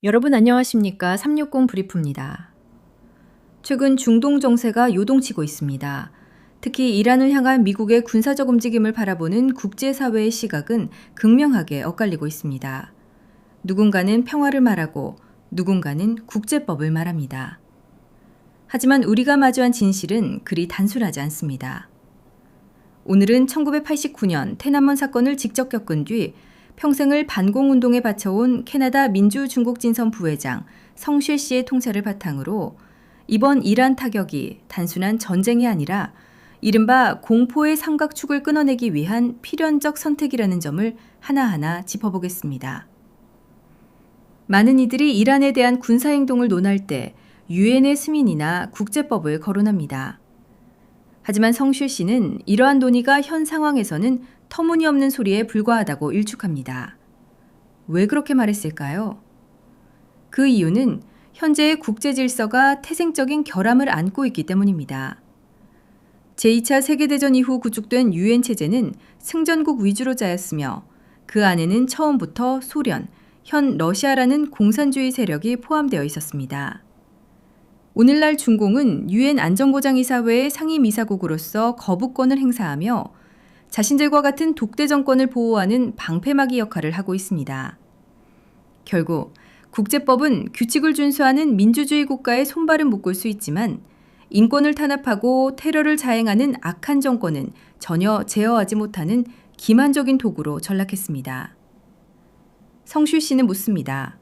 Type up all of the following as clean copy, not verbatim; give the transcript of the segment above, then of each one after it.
여러분 안녕하십니까? 360 브리프입니다. 최근 중동 정세가 요동치고 있습니다. 특히 이란을 향한 미국의 군사적 움직임을 바라보는 국제사회의 시각은 극명하게 엇갈리고 있습니다. 누군가는 평화를 말하고 누군가는 국제법을 말합니다. 하지만 우리가 마주한 진실은 그리 단순하지 않습니다. 오늘은 1989년天安문 사건을 직접 겪은 뒤 평생을 반공운동에 바쳐온 캐나다 민주중국진선 부회장 성쉐 씨의 통찰을 바탕으로 이번 이란 타격이 단순한 전쟁이 아니라 이른바 공포의 삼각축을 끊어내기 위한 필연적 선택이라는 점을 하나하나 짚어보겠습니다. 많은 이들이 이란에 대한 군사행동을 논할 때 유엔의 승인이나 국제법을 거론합니다. 하지만 성쉐 씨는 이러한 논의가 현 상황에서는 터무니없는 소리에 불과하다고 일축합니다. 왜 그렇게 말했을까요? 그 이유는 현재의 국제 질서가 태생적인 결함을 안고 있기 때문입니다. 제2차 세계대전 이후 구축된 유엔 체제는 승전국 위주로 짜였으며 그 안에는 처음부터 소련, 현 러시아라는 공산주의 세력이 포함되어 있었습니다. 오늘날 중공은 유엔 안전보장이사회의 상임이사국으로서 거부권을 행사하며 자신들과 같은 독재 정권을 보호하는 방패막이 역할을 하고 있습니다. 결국 국제법은 규칙을 준수하는 민주주의 국가의 손발은 묶을 수 있지만 인권을 탄압하고 테러를 자행하는 악한 정권은 전혀 제어하지 못하는 기만적인 도구로 전락했습니다. 성슈 씨는 묻습니다.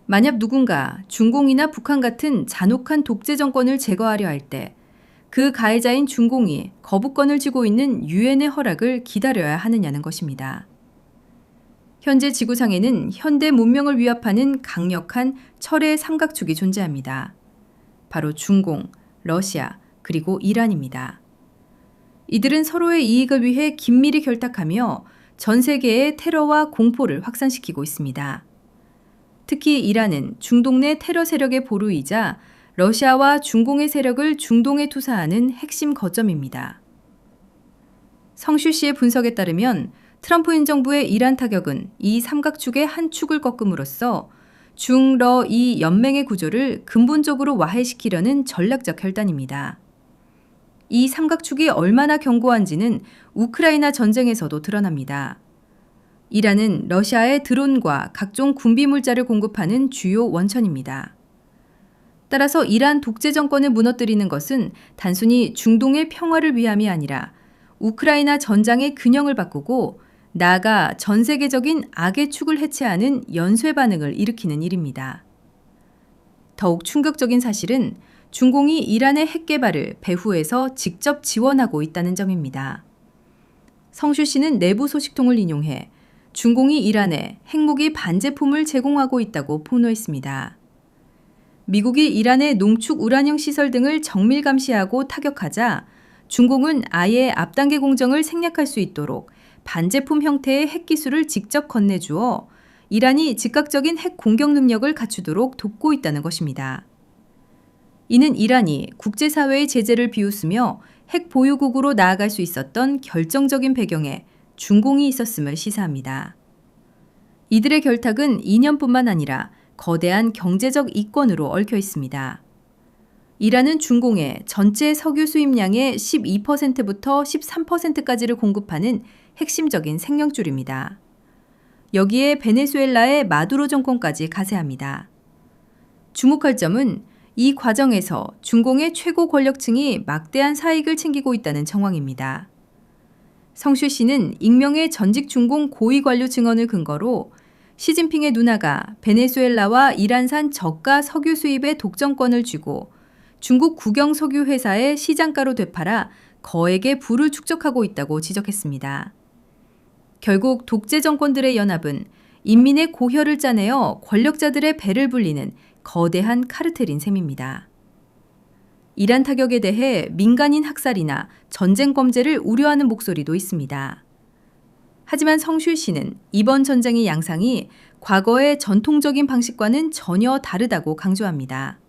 만약 누군가 중공이나 북한 같은 잔혹한 독재 정권을 제거하려 할 때 그 가해자인 중공이 거부권을 쥐고 있는 유엔의 허락을 기다려야 하느냐는 것입니다. 현재 지구상에는 현대 문명을 위협하는 강력한 철의 삼각축이 존재합니다. 바로 중공, 러시아, 그리고 이란입니다. 이들은 서로의 이익을 위해 긴밀히 결탁하며 전 세계의 테러와 공포를 확산시키고 있습니다. 특히 이란은 중동 내 테러 세력의 보루이자 러시아와 중공의 세력을 중동에 투사하는 핵심 거점입니다. 성슈 씨의 분석에 따르면 트럼프 행정부의 이란 타격은 이 삼각축의 한 축을 꺾음으로써 중러-이 연맹의 구조를 근본적으로 와해시키려는 전략적 결단입니다. 이 삼각축이 얼마나 견고한지는 우크라이나 전쟁에서도 드러납니다. 이란은 러시아에 드론과 각종 군비 물자를 공급하는 주요 원천입니다. 따라서 이란 독재 정권을 무너뜨리는 것은 단순히 중동의 평화를 위함이 아니라 우크라이나 전장의 균형을 바꾸고 나아가 전 세계적인 악의 축을 해체하는 연쇄 반응을 일으키는 일입니다. 더욱 충격적인 사실은 중공이 이란의 핵 개발을 배후에서 직접 지원하고 있다는 점입니다. 성슈 씨는 내부 소식통을 인용해 중공이 이란에 핵무기 반제품을 제공하고 있다고 폭로했습니다. 미국이 이란의 농축 우라늄 시설 등을 정밀 감시하고 타격하자 중공은 아예 앞단계 공정을 생략할 수 있도록 반제품 형태의 핵기술을 직접 건네주어 이란이 즉각적인 핵 공격 능력을 갖추도록 돕고 있다는 것입니다. 이는 이란이 국제사회의 제재를 비웃으며 핵 보유국으로 나아갈 수 있었던 결정적인 배경에 중공이 있었음을 시사합니다. 이들의 결탁은 이념뿐만 아니라 거대한 경제적 이권으로 얽혀 있습니다. 이란은 중공에 전체 석유 수입량의 12%부터 13%까지를 공급하는 핵심적인 생명줄입니다. 여기에 베네수엘라의 마두로 정권까지 가세합니다. 주목할 점은 이 과정에서 중공의 최고 권력층이 막대한 사익을 챙기고 있다는 정황입니다. 성슈 씨는 익명의 전직 중공 고위 관료 증언을 근거로 시진핑의 누나가 베네수엘라와 이란산 저가 석유 수입의 독점권을 쥐고 중국 국영 석유 회사의 시장가로 되팔아 거액의 부를 축적하고 있다고 지적했습니다. 결국 독재 정권들의 연합은 인민의 고혈을 짜내어 권력자들의 배를 불리는 거대한 카르텔인 셈입니다. 이란 타격에 대해 민간인 학살이나 전쟁 범죄를 우려하는 목소리도 있습니다. 하지만 성슈 씨는 이번 전쟁의 양상이 과거의 전통적인 방식과는 전혀 다르다고 강조합니다.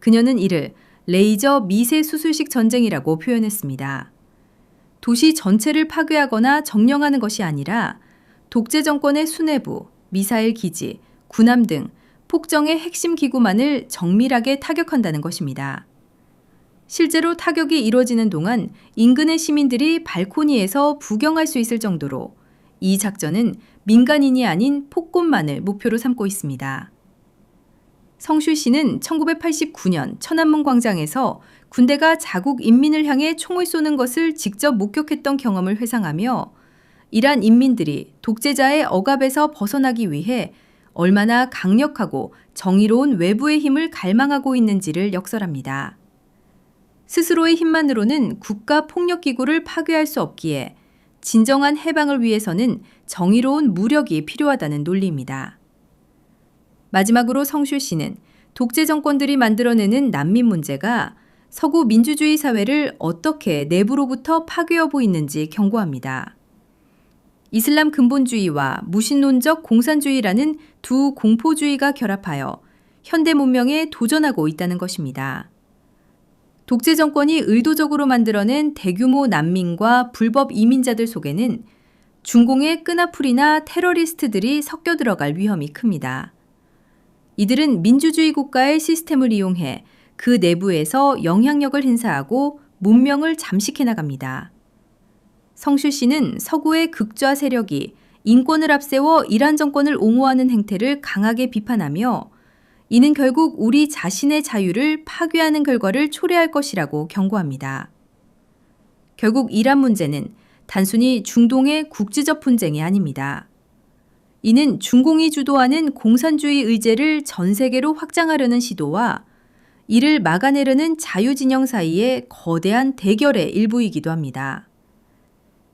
그녀는 이를 레이저 미세 수술식 전쟁이라고 표현했습니다. 도시 전체를 파괴하거나 점령하는 것이 아니라 독재 정권의 수뇌부, 미사일 기지, 군함 등 폭정의 핵심 기구만을 정밀하게 타격한다는 것입니다. 실제로 타격이 이뤄지는 동안 인근의 시민들이 발코니에서 구경할 수 있을 정도로 이 작전은 민간인이 아닌 폭군만을 목표로 삼고 있습니다. 성슈 씨는 1989년 천안문 광장에서 군대가 자국 인민을 향해 총을 쏘는 것을 직접 목격했던 경험을 회상하며 이란 인민들이 독재자의 억압에서 벗어나기 위해 얼마나 강력하고 정의로운 외부의 힘을 갈망하고 있는지를 역설합니다. 스스로의 힘만으로는 국가폭력기구를 파괴할 수 없기에 진정한 해방을 위해서는 정의로운 무력이 필요하다는 논리입니다. 마지막으로 성슈 씨는 독재 정권들이 만들어내는 난민 문제가 서구 민주주의 사회를 어떻게 내부로부터 파괴하고 있는지 경고합니다. 이슬람 근본주의와 무신론적 공산주의라는 두 공포주의가 결합하여 현대 문명에 도전하고 있다는 것입니다. 독재 정권이 의도적으로 만들어낸 대규모 난민과 불법 이민자들 속에는 중공의 끈아풀이나 테러리스트들이 섞여 들어갈 위험이 큽니다. 이들은 민주주의 국가의 시스템을 이용해 그 내부에서 영향력을 행사하고 문명을 잠식해 나갑니다. 성슈 씨는 서구의 극좌 세력이 인권을 앞세워 이란 정권을 옹호하는 행태를 강하게 비판하며 이는 결국 우리 자신의 자유를 파괴하는 결과를 초래할 것이라고 경고합니다. 결국 이란 문제는 단순히 중동의 국지적 분쟁이 아닙니다. 이는 중공이 주도하는 공산주의 의제를 전 세계로 확장하려는 시도와 이를 막아내려는 자유진영 사이의 거대한 대결의 일부이기도 합니다.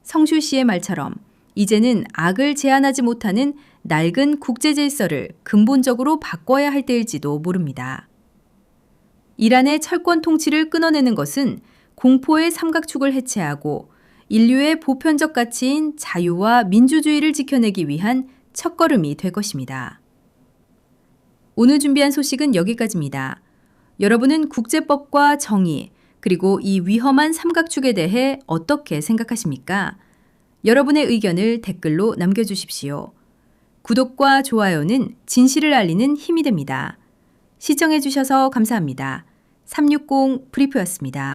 성슈 씨의 말처럼 이제는 악을 제한하지 못하는 낡은 국제질서를 근본적으로 바꿔야 할 때일지도 모릅니다. 이란의 철권 통치를 끊어내는 것은 공포의 삼각축을 해체하고 인류의 보편적 가치인 자유와 민주주의를 지켜내기 위한 첫걸음이 될 것입니다. 오늘 준비한 소식은 여기까지입니다. 여러분은 국제법과 정의, 그리고 이 위험한 삼각축에 대해 어떻게 생각하십니까? 여러분의 의견을 댓글로 남겨주십시오. 구독과 좋아요는 진실을 알리는 힘이 됩니다. 시청해주셔서 감사합니다. 360 브리프였습니다.